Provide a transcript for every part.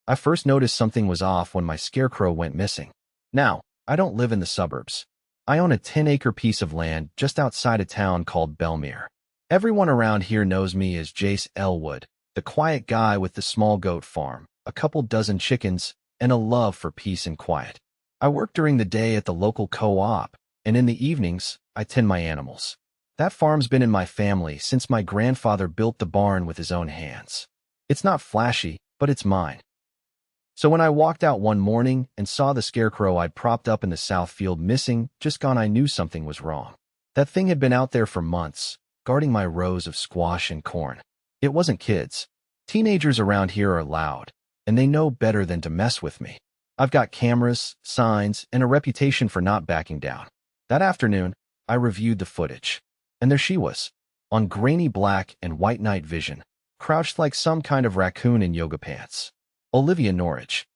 I first noticed something was off when my scarecrow went missing. Now, I don't live in the suburbs. I own a 10-acre piece of land just outside a town called Belmere. Everyone around here knows me as Jace Elwood, the quiet guy with the small goat farm, a couple dozen chickens, and a love for peace and quiet. I work during the day at the local co-op, and in the evenings, I tend my animals. That farm's been in my family since my grandfather built the barn with his own hands. It's not flashy, but it's mine. So when I walked out one morning and saw the scarecrow I'd propped up in the south field missing, just gone, I knew something was wrong. That thing had been out there for months, guarding my rows of squash and corn. It wasn't kids. Teenagers around here are loud, and they know better than to mess with me. I've got cameras, signs, and a reputation for not backing down. That afternoon, I reviewed the footage, and there she was, on grainy black and white night vision, crouched like some kind of raccoon in yoga pants. Olivia Norridge,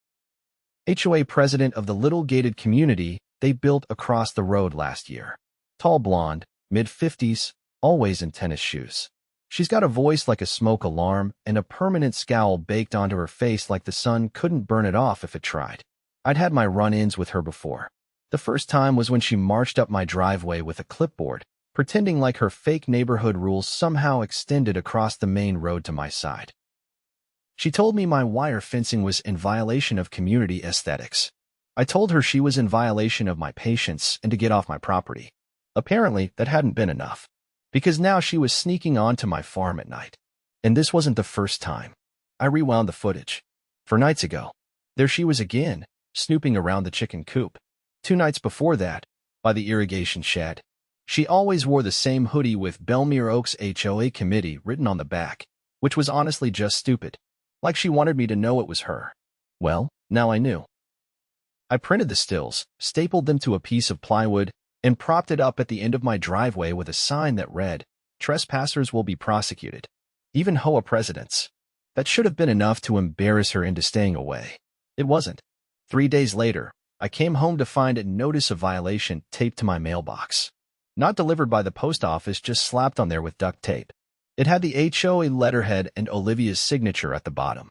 HOA president of the little gated community they built across the road last year. Tall blonde, mid-50s, always in tennis shoes. She's got a voice like a smoke alarm and a permanent scowl baked onto her face like the sun couldn't burn it off if it tried. I'd had my run-ins with her before. The first time was when she marched up my driveway with a clipboard, pretending like her fake neighborhood rules somehow extended across the main road to my side. She told me my wire fencing was in violation of community aesthetics. I told her she was in violation of my patience and to get off my property. Apparently, that hadn't been enough, because now she was sneaking onto my farm at night. And this wasn't the first time. I rewound the footage. 4 nights ago, there she was again, snooping around the chicken coop. 2 nights before that, by the irrigation shed. She always wore the same hoodie with Belmere Oaks HOA committee written on the back, which was honestly just stupid. Like she wanted me to know it was her. Well, now I knew. I printed the stills, stapled them to a piece of plywood, and propped it up at the end of my driveway with a sign that read, "Trespassers will be prosecuted." Even HOA presidents. That should have been enough to embarrass her into staying away. It wasn't. 3 days later, I came home to find a notice of violation taped to my mailbox. Not delivered by the post office, just slapped on there with duct tape. It had the HOA letterhead and Olivia's signature at the bottom.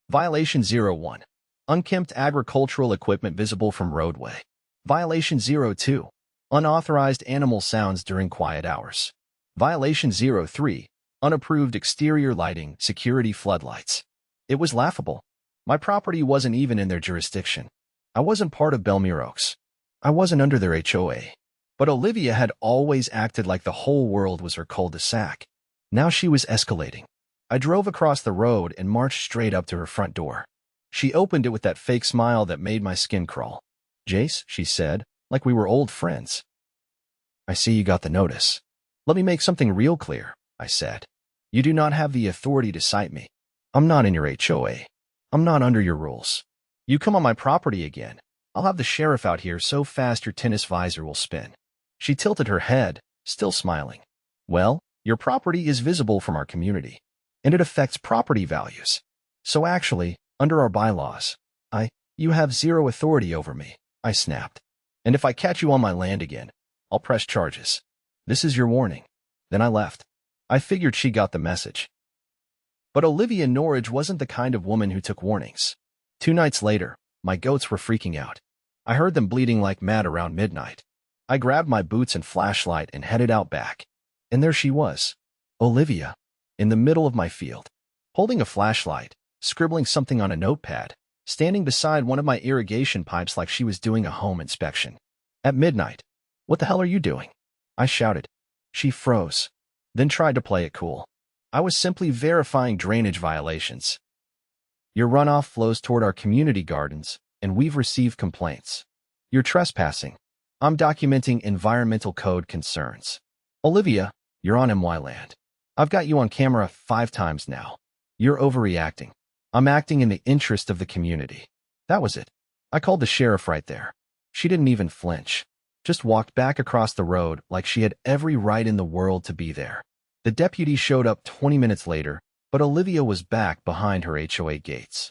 Violation 01. Unkempt agricultural equipment visible from roadway. Violation 02. Unauthorized animal sounds during quiet hours. Violation 03. Unapproved exterior lighting, security floodlights. It was laughable. My property wasn't even in their jurisdiction. I wasn't part of Belmere Oaks. I wasn't under their HOA. But Olivia had always acted like the whole world was her cul-de-sac. Now she was escalating. I drove across the road and marched straight up to her front door. She opened it with that fake smile that made my skin crawl. "Jace," she said, like we were old friends. "I see you got the notice. Let me make something real clear," I said. "You do not have the authority to cite me. I'm not in your HOA. I'm not under your rules. You come on my property again, I'll have the sheriff out here so fast your tennis visor will spin." She tilted her head, still smiling. "Well, your property is visible from our community, and it affects property values. So actually, under our bylaws, you have zero authority over me," I snapped. "And if I catch you on my land again, I'll press charges. This is your warning." Then I left. I figured she got the message. But Olivia Norridge wasn't the kind of woman who took warnings. 2 nights later, my goats were freaking out. I heard them bleating like mad around midnight. I grabbed my boots and flashlight and headed out back. And there she was, Olivia, in the middle of my field, holding a flashlight, scribbling something on a notepad, standing beside one of my irrigation pipes like she was doing a home inspection. At midnight. "What the hell are you doing?" I shouted. She froze, then tried to play it cool. "I was simply verifying drainage violations. Your runoff flows toward our community gardens, and we've received complaints. You're trespassing. I'm documenting environmental code concerns. Olivia, you're on MY land. I've got you on camera 5 times now. You're overreacting. I'm acting in the interest of the community." That was it. I called the sheriff right there. She didn't even flinch. Just walked back across the road like she had every right in the world to be there. The deputy showed up 20 minutes later, but Olivia was back behind her HOA gates.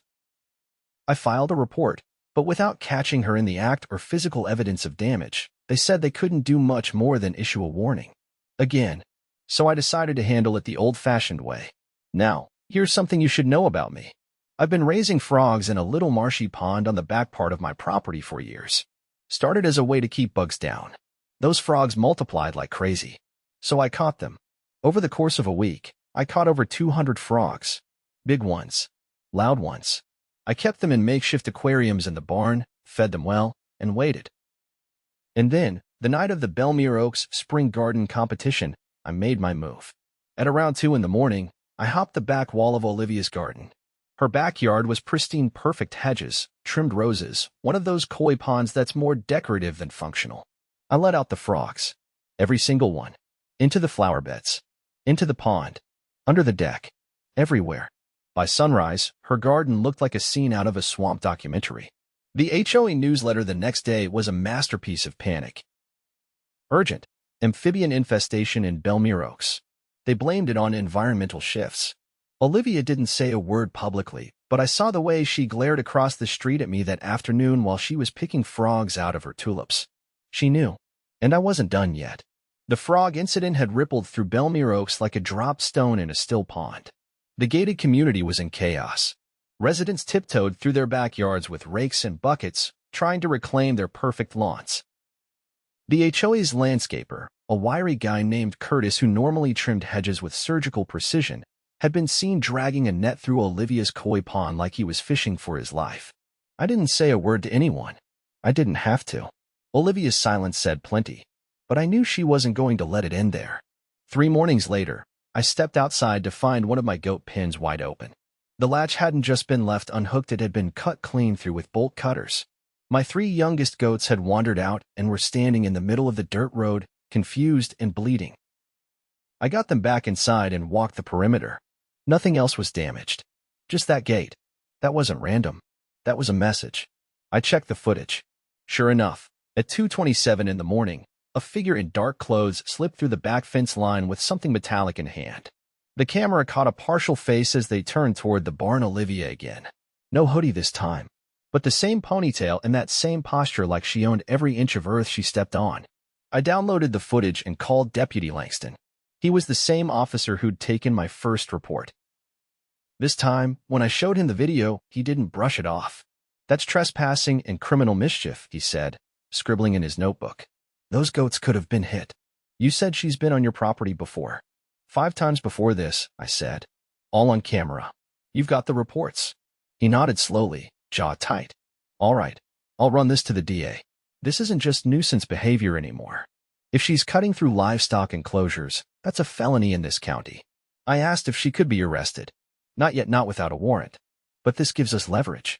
I filed a report, but without catching her in the act or physical evidence of damage, they said they couldn't do much more than issue a warning. Again. So I decided to handle it the old-fashioned way. Now, here's something you should know about me. I've been raising frogs in a little marshy pond on the back part of my property for years. Started as a way to keep bugs down. Those frogs multiplied like crazy. So I caught them. Over the course of a week, I caught over 200 frogs. Big ones. Loud ones. I kept them in makeshift aquariums in the barn, fed them well, and waited. And then, the night of the Belmere Oaks Spring Garden competition, I made my move. At around 2 in the morning, I hopped the back wall of Olivia's garden. Her backyard was pristine, perfect hedges, trimmed roses, one of those koi ponds that's more decorative than functional. I let out the frogs. Every single one. Into the flower beds. Into the pond. Under the deck. Everywhere. By sunrise, her garden looked like a scene out of a swamp documentary. The HOA newsletter the next day was a masterpiece of panic. Urgent. Amphibian infestation in Belmere Oaks. They blamed it on environmental shifts. Olivia didn't say a word publicly, but I saw the way she glared across the street at me that afternoon while she was picking frogs out of her tulips. She knew. And I wasn't done yet. The frog incident had rippled through Belmere Oaks like a dropped stone in a still pond. The gated community was in chaos. Residents tiptoed through their backyards with rakes and buckets, trying to reclaim their perfect lawns. The HOA's landscaper, a wiry guy named Curtis who normally trimmed hedges with surgical precision, had been seen dragging a net through Olivia's koi pond like he was fishing for his life. I didn't say a word to anyone. I didn't have to. Olivia's silence said plenty, but I knew she wasn't going to let it end there. 3 mornings later, I stepped outside to find one of my goat pens wide open. The latch hadn't just been left unhooked, it had been cut clean through with bolt cutters. My 3 youngest goats had wandered out and were standing in the middle of the dirt road, confused and bleeding. I got them back inside and walked the perimeter. Nothing else was damaged. Just that gate. That wasn't random. That was a message. I checked the footage. Sure enough, at 2:27 in the morning, a figure in dark clothes slipped through the back fence line with something metallic in hand. The camera caught a partial face as they turned toward the barn. Olivia again. No hoodie this time, but the same ponytail and that same posture like she owned every inch of earth she stepped on. I downloaded the footage and called Deputy Langston. He was the same officer who'd taken my first report. This time, when I showed him the video, he didn't brush it off. That's trespassing and criminal mischief, he said, scribbling in his notebook. Those goats could have been hit. You said she's been on your property before. 5 times before this, I said. All on camera. You've got the reports. He nodded slowly, jaw tight. All right, I'll run this to the DA. This isn't just nuisance behavior anymore. If she's cutting through livestock enclosures, that's a felony in this county. I asked if she could be arrested. Not yet, not without a warrant. But this gives us leverage.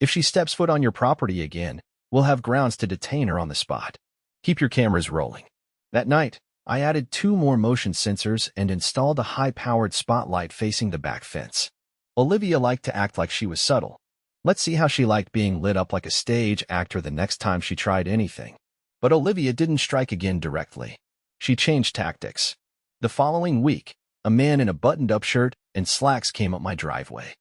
If she steps foot on your property again, we'll have grounds to detain her on the spot. Keep your cameras rolling. That night, I added 2 more motion sensors and installed a high-powered spotlight facing the back fence. Olivia liked to act like she was subtle. Let's see how she liked being lit up like a stage actor the next time she tried anything. But Olivia didn't strike again directly. She changed tactics. The following week, a man in a buttoned-up shirt and slacks came up my driveway.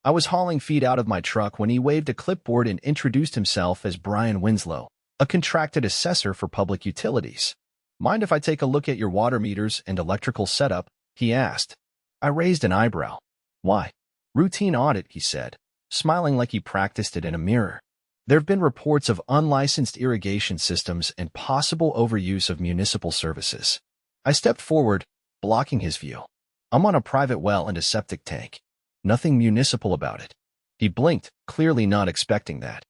I was hauling feed out of my truck when he waved a clipboard and introduced himself as Brian Winslow, a contracted assessor for public utilities. Mind if I take a look at your water meters and electrical setup? He asked. I raised an eyebrow. Why? Routine audit, he said, smiling like he practiced it in a mirror. There have been reports of unlicensed irrigation systems and possible overuse of municipal services. I stepped forward, blocking his view. I'm on a private well and a septic tank. Nothing municipal about it. He blinked, clearly not expecting that.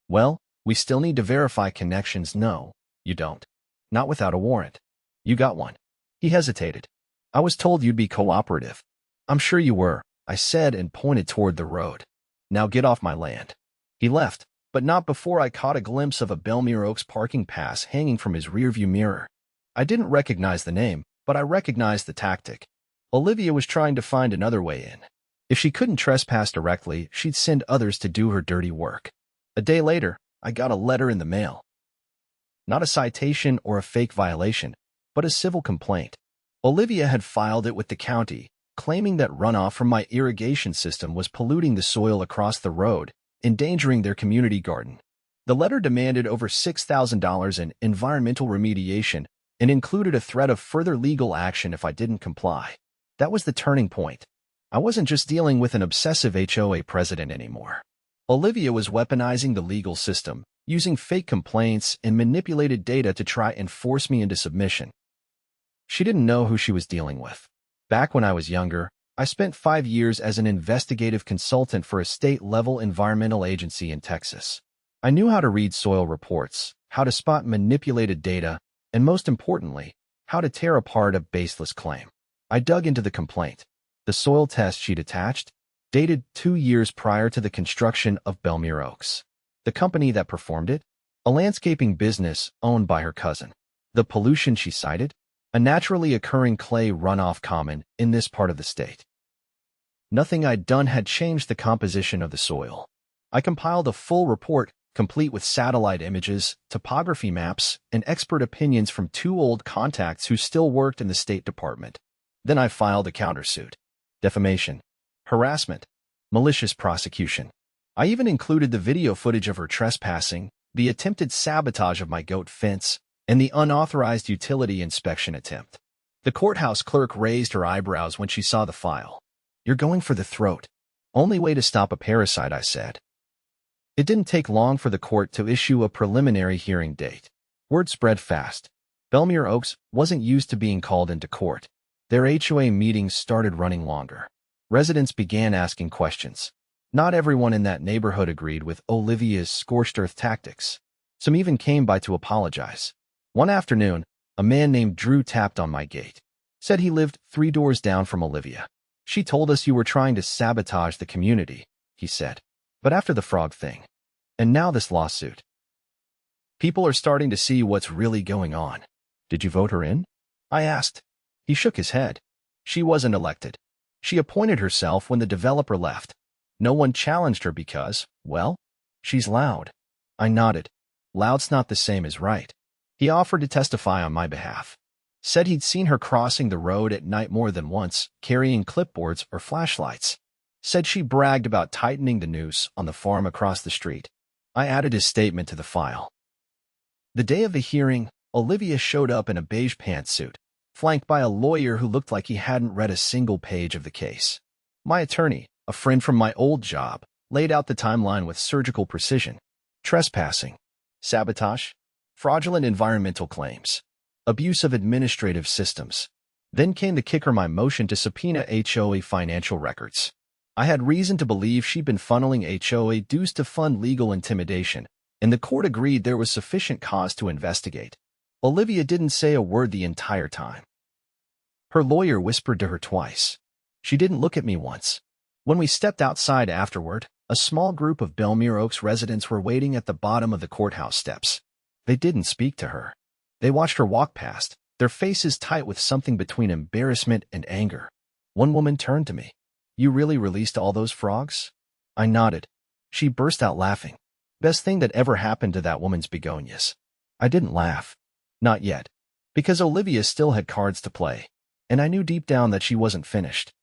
Well, we still need to verify connections. No, you don't. Not without a warrant. You got one. He hesitated. I was told you'd be cooperative. I'm sure you were, I said and pointed toward the road. Now get off my land. He left, but not before I caught a glimpse of a Belmere Oaks parking pass hanging from his rearview mirror. I didn't recognize the name, but I recognized the tactic. Olivia was trying to find another way in. If she couldn't trespass directly, she'd send others to do her dirty work. A day later, I got a letter in the mail. Not a citation or a fake violation, but a civil complaint. Olivia had filed it with the county, claiming that runoff from my irrigation system was polluting the soil across the road, endangering their community garden. The letter demanded over $6,000 in environmental remediation and included a threat of further legal action if I didn't comply. That was the turning point. I wasn't just dealing with an obsessive HOA president anymore. Olivia was weaponizing the legal system, using fake complaints and manipulated data to try and force me into submission. She didn't know who she was dealing with. Back when I was younger, I spent 5 years as an investigative consultant for a state-level environmental agency in Texas. I knew how to read soil reports, how to spot manipulated data, and most importantly, how to tear apart a baseless claim. I dug into the complaint. The soil test she'd attached, dated 2 years prior to the construction of Belmere Oaks. The company that performed it? A landscaping business owned by her cousin. The pollution she cited? A naturally occurring clay runoff common in this part of the state. Nothing I'd done had changed the composition of the soil. I compiled a full report, complete with satellite images, topography maps, and expert opinions from 2 old contacts who still worked in the State Department. Then I filed a countersuit. Defamation, harassment, malicious prosecution. I even included the video footage of her trespassing, the attempted sabotage of my goat fence, and the unauthorized utility inspection attempt. The courthouse clerk raised her eyebrows when she saw the file. "You're going for the throat. Only way to stop a parasite," I said. It didn't take long for the court to issue a preliminary hearing date. Word spread fast. Belmere Oaks wasn't used to being called into court. Their HOA meetings started running longer. Residents began asking questions. Not everyone in that neighborhood agreed with Olivia's scorched earth tactics. Some even came by to apologize. One afternoon, a man named Drew tapped on my gate. Said he lived 3 doors down from Olivia. "She told us you were trying to sabotage the community," he said. "But after the frog thing. And now this lawsuit. People are starting to see what's really going on. Did you vote her in?" I asked. He shook his head. "She wasn't elected. She appointed herself when the developer left. No one challenged her because, well, she's loud." I nodded. Loud's not the same as right. He offered to testify on my behalf. Said he'd seen her crossing the road at night more than once, carrying clipboards or flashlights. Said she bragged about tightening the noose on the farm across the street. I added his statement to the file. The day of the hearing, Olivia showed up in a beige pantsuit, flanked by a lawyer who looked like he hadn't read a single page of the case. My attorney, a friend from my old job, laid out the timeline with surgical precision. Trespassing, sabotage, fraudulent environmental claims, abuse of administrative systems. Then came the kicker: my motion to subpoena HOA financial records. I had reason to believe she'd been funneling HOA dues to fund legal intimidation, and the court agreed there was sufficient cause to investigate. Olivia didn't say a word the entire time. Her lawyer whispered to her twice. She didn't look at me once. When we stepped outside afterward, a small group of Belmere Oaks residents were waiting at the bottom of the courthouse steps. They didn't speak to her. They watched her walk past, their faces tight with something between embarrassment and anger. One woman turned to me. "You really released all those frogs?" I nodded. She burst out laughing. Best thing that ever happened to that woman's begonias. I didn't laugh. Not yet. Because Olivia still had cards to play. And I knew deep down that she wasn't finished.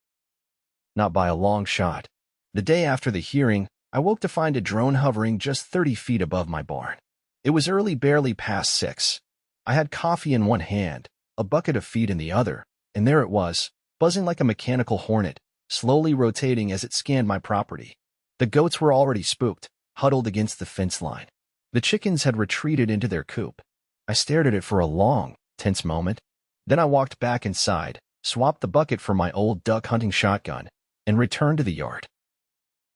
Not by a long shot. The day after the hearing, I woke to find a drone hovering just 30 feet above my barn. It was early, barely past 6. I had coffee in one hand, a bucket of feed in the other, and there it was, buzzing like a mechanical hornet, slowly rotating as it scanned my property. The goats were already spooked, huddled against the fence line. The chickens had retreated into their coop. I stared at it for a long, tense moment. Then I walked back inside, swapped the bucket for my old duck hunting shotgun, and returned to the yard.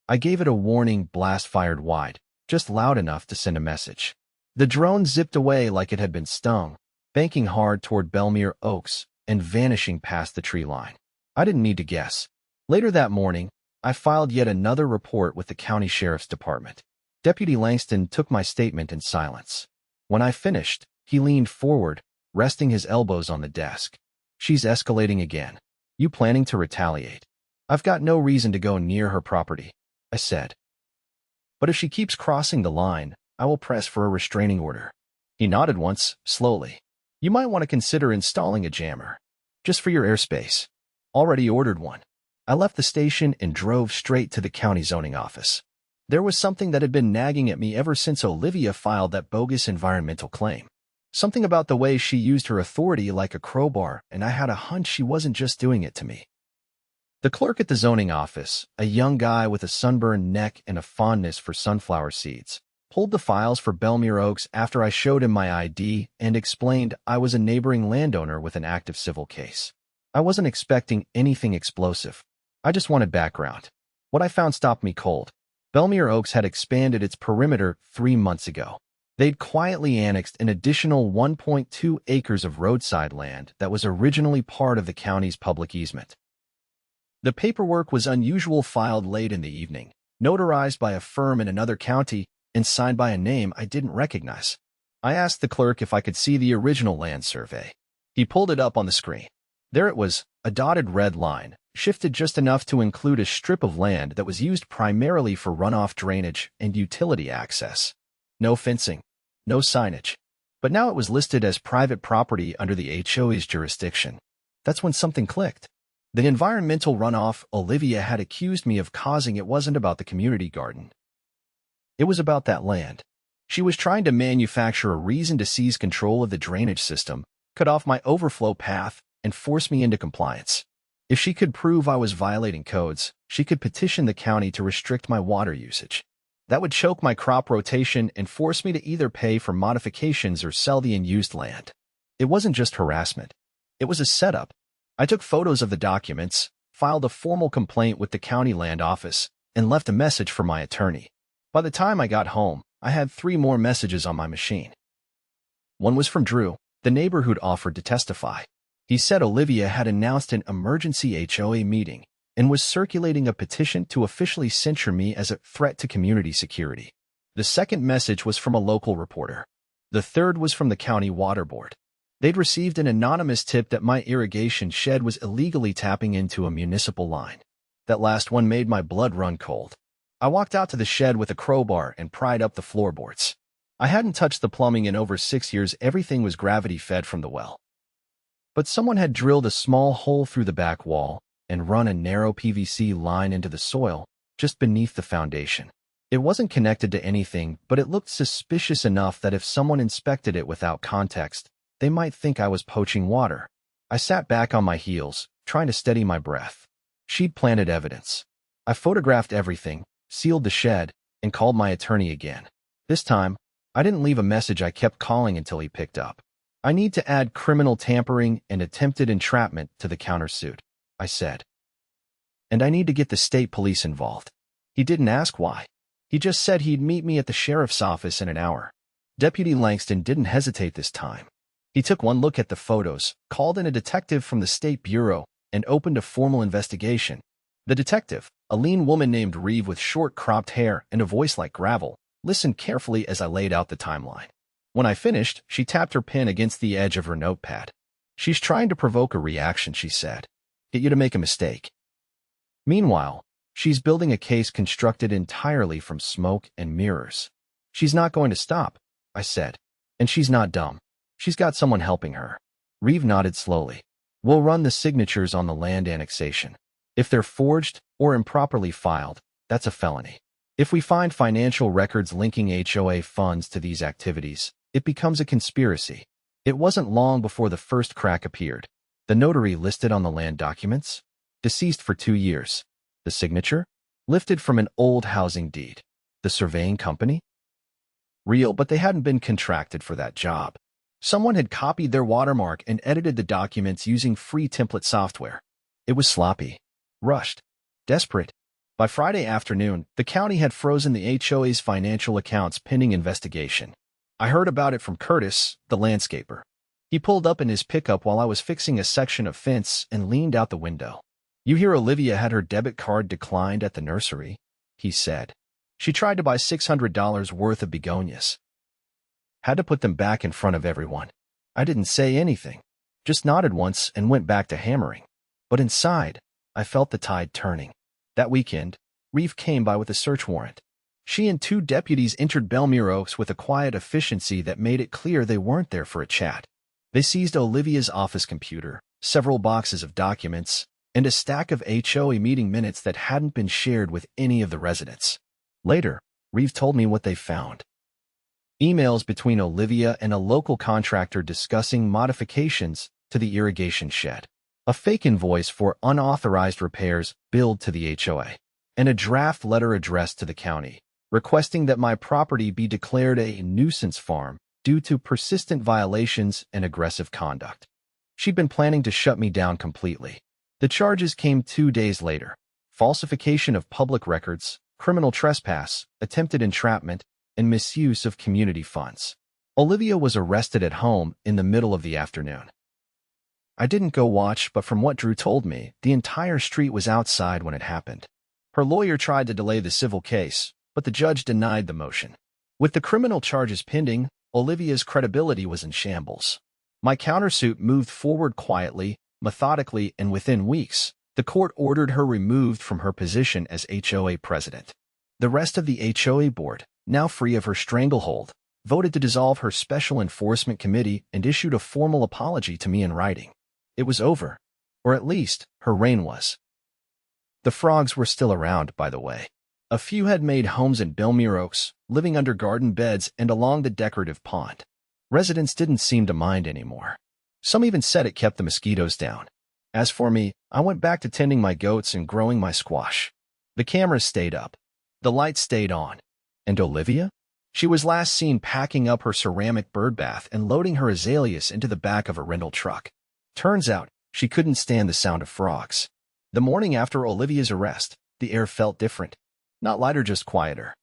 I gave it a warning blast fired wide, just loud enough to send a message. The drone zipped away like it had been stung, banking hard toward Belmere Oaks and vanishing past the tree line. I didn't need to guess. Later that morning, I filed yet another report with the county sheriff's department. Deputy Langston took my statement in silence. When I finished, he leaned forward, resting his elbows on the desk. "She's escalating again. You planning to retaliate?" "I've got no reason to go near her property," I said. "But if she keeps crossing the line, I will press for a restraining order." He nodded once, slowly. "You might want to consider installing a jammer. Just for your airspace." "Already ordered one." I left the station and drove straight to the county zoning office. There was something that had been nagging at me ever since Olivia filed that bogus environmental claim. Something about the way she used her authority like a crowbar, and I had a hunch she wasn't just doing it to me. The clerk at the zoning office, a young guy with a sunburned neck and a fondness for sunflower seeds, pulled the files for Belmere Oaks after I showed him my ID and explained I was a neighboring landowner with an active civil case. I wasn't expecting anything explosive. I just wanted background. What I found stopped me cold. Belmere Oaks had expanded its perimeter 3 months ago. They'd quietly annexed an additional 1.2 acres of roadside land that was originally part of the county's public easement. The paperwork was unusual, filed late in the evening, notarized by a firm in another county, and signed by a name I didn't recognize. I asked the clerk if I could see the original land survey. He pulled it up on the screen. There it was, a dotted red line, shifted just enough to include a strip of land that was used primarily for runoff drainage and utility access. No fencing, no signage. But now it was listed as private property under the HOA's jurisdiction. That's when something clicked. The environmental runoff Olivia had accused me of causing it wasn't about the community garden. It was about that land. She was trying to manufacture a reason to seize control of the drainage system, cut off my overflow path, and force me into compliance. If she could prove I was violating codes, she could petition the county to restrict my water usage. That would choke my crop rotation and force me to either pay for modifications or sell the unused land. It wasn't just harassment. It was a setup. I took photos of the documents, filed a formal complaint with the county land office, and left a message for my attorney. By the time I got home, I had 3 more messages on my machine. One was from Drew, the neighbor who'd offered to testify. He said Olivia had announced an emergency HOA meeting and was circulating a petition to officially censure me as a threat to community security. The second message was from a local reporter. The third was from the county water board. They'd received an anonymous tip that my irrigation shed was illegally tapping into a municipal line. That last one made my blood run cold. I walked out to the shed with a crowbar and pried up the floorboards. I hadn't touched the plumbing in over 6 years. Everything was gravity-fed from the well. But someone had drilled a small hole through the back wall and run a narrow PVC line into the soil just beneath the foundation. It wasn't connected to anything, but it looked suspicious enough that if someone inspected it without context, they might think I was poaching water. I sat back on my heels, trying to steady my breath. She'd planted evidence. I photographed everything, sealed the shed, and called my attorney again. This time, I didn't leave a message. I kept calling until he picked up. I need to add criminal tampering and attempted entrapment to the countersuit, I said. And I need to get the state police involved. He didn't ask why. He just said he'd meet me at the sheriff's office in an hour. Deputy Langston didn't hesitate this time. He took one look at the photos, called in a detective from the State Bureau, and opened a formal investigation. The detective, a lean woman named Reeve with short cropped hair and a voice like gravel, listened carefully as I laid out the timeline. When I finished, she tapped her pen against the edge of her notepad. She's trying to provoke a reaction, she said. Get you to make a mistake. Meanwhile, she's building a case constructed entirely from smoke and mirrors. She's not going to stop, I said. And she's not dumb. She's got someone helping her. Reeve nodded slowly. We'll run the signatures on the land annexation. If they're forged or improperly filed, that's a felony. If we find financial records linking HOA funds to these activities, it becomes a conspiracy. It wasn't long before the first crack appeared. The notary listed on the land documents, deceased for 2 years. The signature, lifted from an old housing deed. The surveying company, real, but they hadn't been contracted for that job. Someone had copied their watermark and edited the documents using free template software. It was sloppy, rushed, desperate. By Friday afternoon, the county had frozen the HOA's financial accounts pending investigation. I heard about it from Curtis, the landscaper. He pulled up in his pickup while I was fixing a section of fence and leaned out the window. You hear Olivia had her debit card declined at the nursery, he said. She tried to buy $600 worth of begonias. Had to put them back in front of everyone. I didn't say anything, just nodded once and went back to hammering. But inside, I felt the tide turning. That weekend, Reeve came by with a search warrant. She and 2 deputies entered Belmere Oaks with a quiet efficiency that made it clear they weren't there for a chat. They seized Olivia's office computer, several boxes of documents, and a stack of HOA meeting minutes that hadn't been shared with any of the residents. Later, Reeve told me what they found. Emails between Olivia and a local contractor discussing modifications to the irrigation shed. a fake invoice for unauthorized repairs billed to the HOA, and a draft letter addressed to the county, requesting that my property be declared a nuisance farm due to persistent violations and aggressive conduct. She'd been planning to shut me down completely. The charges came 2 days later: falsification of public records, criminal trespass, attempted entrapment, and misuse of community funds. Olivia was arrested at home in the middle of the afternoon. I didn't go watch, but from what Drew told me, the entire street was outside when it happened. Her lawyer tried to delay the civil case, but the judge denied the motion. With the criminal charges pending, Olivia's credibility was in shambles. My countersuit moved forward quietly, methodically, and within weeks, the court ordered her removed from her position as HOA president. The rest of the HOA board, now free of her stranglehold, voted to dissolve her special enforcement committee and issued a formal apology to me in writing. It was over, or at least, her reign was. The frogs were still around, by the way. A few had made homes in Belmere Oaks, living under garden beds and along the decorative pond. Residents didn't seem to mind anymore. Some even said it kept the mosquitoes down. As for me, I went back to tending my goats and growing my squash. The cameras stayed up. The lights stayed on. And Olivia? She was last seen packing up her ceramic birdbath and loading her azaleas into the back of a rental truck. Turns out, she couldn't stand the sound of frogs. The morning after Olivia's arrest, the air felt different. Not lighter, just quieter.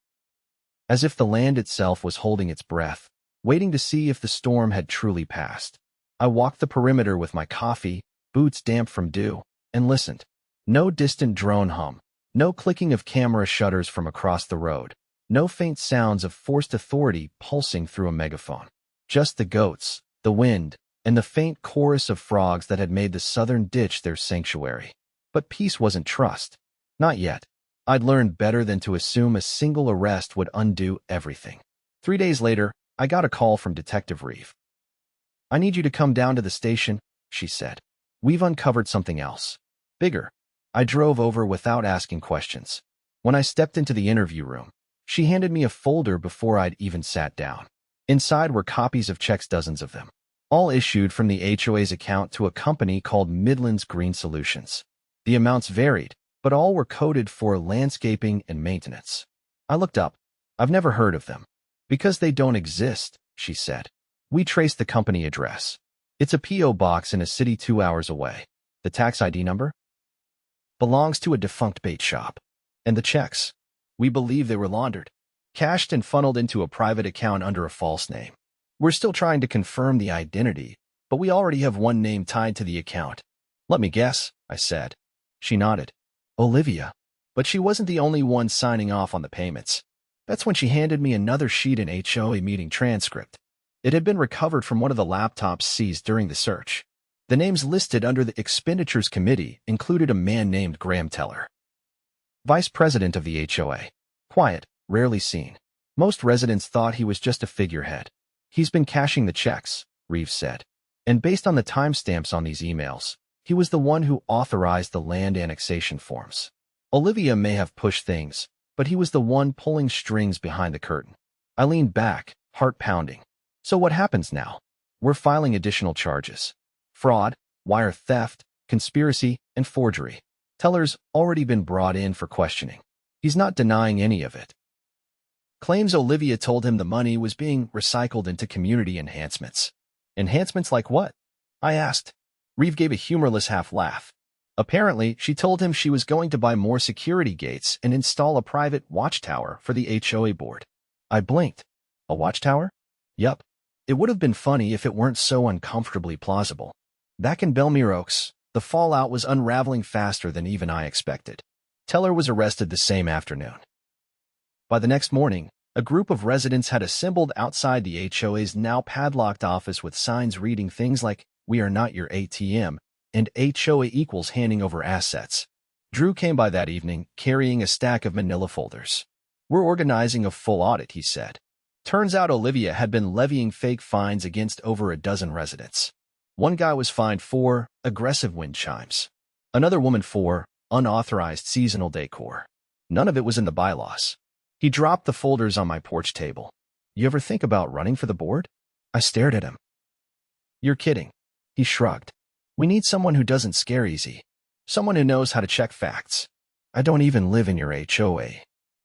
As if the land itself was holding its breath, waiting to see if the storm had truly passed. I walked the perimeter with my coffee, boots damp from dew, and listened. No distant drone hum, no clicking of camera shutters from across the road, no faint sounds of forced authority pulsing through a megaphone. Just the goats, the wind, and the faint chorus of frogs that had made the southern ditch their sanctuary. But peace wasn't trust. Not yet. I'd learned better than to assume a single arrest would undo everything. 3 days later, I got a call from Detective Reeve. "I need you to come down to the station," she said. "We've uncovered something else. Bigger." I drove over without asking questions. When I stepped into the interview room, she handed me a folder before I'd even sat down. Inside were copies of checks, dozens of them, all issued from the HOA's account to a company called Midlands Green Solutions. The amounts varied, but all were coded for landscaping and maintenance. I looked up. "I've never heard of them." "Because they don't exist," she said. "We traced the company address. It's a P.O. box in a city 2 hours away. The tax ID number belongs to a defunct bait shop. And the checks, we believe they were laundered, cashed and funneled into a private account under a false name. We're still trying to confirm the identity, but we already have one name tied to the account." "Let me guess," I said. She nodded. "Olivia." But she wasn't the only one signing off on the payments. That's when she handed me another sheet, an HOA meeting transcript. It had been recovered from one of the laptops seized during the search. The names listed under the expenditures committee included a man named Graham Teller, vice president of the HOA. Quiet, rarely seen. Most residents thought he was just a figurehead. "He's been cashing the checks," Reeves said. "And based on the timestamps on these emails, he was the one who authorized the land annexation forms. Olivia may have pushed things, but he was the one pulling strings behind the curtain." I leaned back, heart pounding. "So what happens now?" "We're filing additional charges. Fraud, wire theft, conspiracy, and forgery. Teller's already been brought in for questioning. He's not denying any of it. Claims Olivia told him the money was being recycled into community enhancements." "Enhancements like what?" I asked. Reeve gave a humorless half laugh. "Apparently, she told him she was going to buy more security gates and install a private watchtower for the HOA board." I blinked. "A watchtower?" "Yup. It would have been funny if it weren't so uncomfortably plausible." Back in Belmere Oaks, the fallout was unraveling faster than even I expected. Teller was arrested the same afternoon. By the next morning, a group of residents had assembled outside the HOA's now padlocked office with signs reading things like, "We are not your ATM," and "HOA equals handing over assets." Drew came by that evening, carrying a stack of manila folders. "We're organizing a full audit," he said. Turns out Olivia had been levying fake fines against over a dozen residents. One guy was fined for aggressive wind chimes. Another woman for unauthorized seasonal decor. None of it was in the bylaws. He dropped the folders on my porch table. "You ever think about running for the board?" I stared at him. "You're kidding." He shrugged. We need someone who doesn't scare easy. Someone who knows how to check facts. I don't even live in your HOA.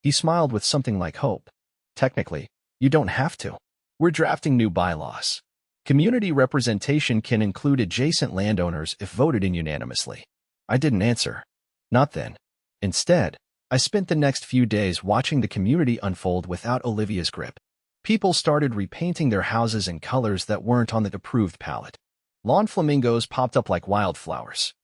He smiled with something like hope. Technically, you don't have to. We're drafting new bylaws. Community representation can include adjacent landowners if voted in unanimously. I didn't answer. Not then. Instead, I spent the next few days watching the community unfold without Olivia's grip. People started repainting their houses in colors that weren't on the approved palette. Lawn flamingos popped up like wildflowers.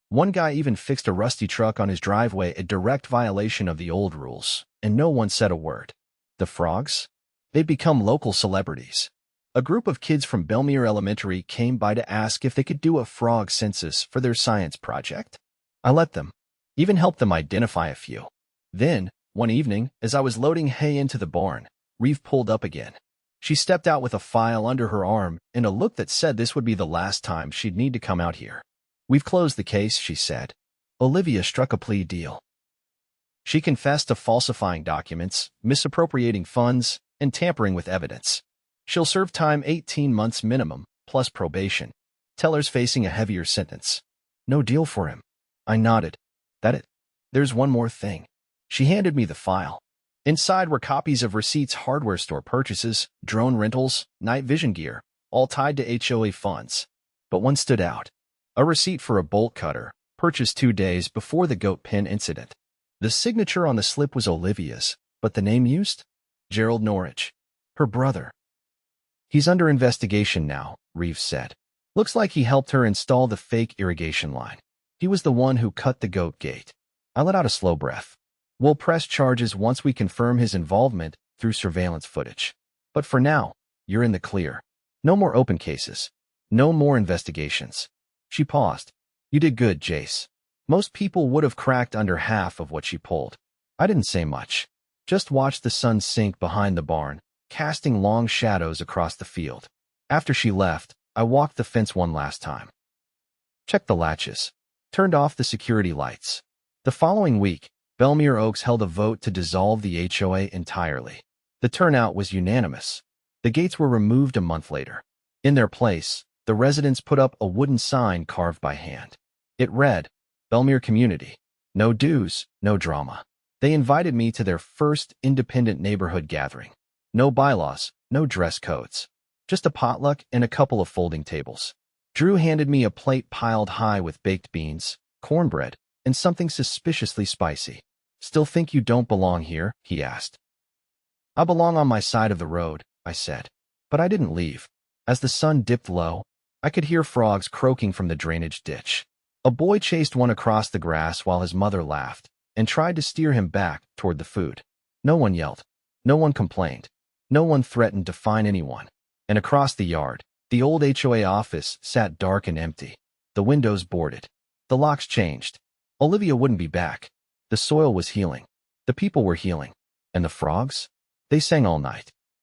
One guy even fixed a rusty truck on his driveway, a direct violation of the old rules, and no one said a word. The frogs? They'd become local celebrities. A group of kids from Belmere Elementary came by to ask if they could do a frog census for their science project. I let them, even helped them identify a few. Then, one evening, as I was loading hay into the barn, Reeve pulled up again. She stepped out with a file under her arm and a look that said this would be the last time she'd need to come out here. We've closed the case, she said. Olivia struck a plea deal. She confessed to falsifying documents, misappropriating funds, and tampering with evidence. She'll serve time 18 months minimum, plus probation. Teller's facing a heavier sentence. No deal for him. I nodded. That it? There's one more thing. She handed me the file. Inside were copies of receipts, hardware store purchases, drone rentals, night vision gear, all tied to HOA funds. But one stood out. A receipt for a bolt cutter, purchased 2 days before the goat pen incident. The signature on the slip was Olivia's, but the name used? Gerald Norwich. Her brother. He's under investigation now, Reeves said. Looks like he helped her install the fake irrigation line. He was the one who cut the goat gate. I let out a slow breath. We'll press charges once we confirm his involvement through surveillance footage. But for now, you're in the clear. No more open cases. No more investigations. She paused. You did good, Jace. Most people would have cracked under half of what she pulled. I didn't say much. Just watched the sun sink behind the barn, casting long shadows across the field. After she left, I walked the fence one last time. Checked the latches. Turned off the security lights. The following week, Belmere Oaks held a vote to dissolve the HOA entirely. The turnout was unanimous. The gates were removed a month later. In their place, the residents put up a wooden sign carved by hand. It read, Belmere Community. No dues, no drama. They invited me to their first independent neighborhood gathering. No bylaws, no dress codes. Just a potluck and a couple of folding tables. Drew handed me a plate piled high with baked beans, cornbread, and something suspiciously spicy. Still think you don't belong here? He asked. I belong on my side of the road, I said. But I didn't leave. As the sun dipped low, I could hear frogs croaking from the drainage ditch. A boy chased one across the grass while his mother laughed and tried to steer him back toward the food. No one yelled. No one complained. No one threatened to fine anyone. And across the yard, the old HOA office sat dark and empty. The windows boarded. The locks changed. Olivia wouldn't be back. The soil was healing. The people were healing. And the frogs? They sang all night.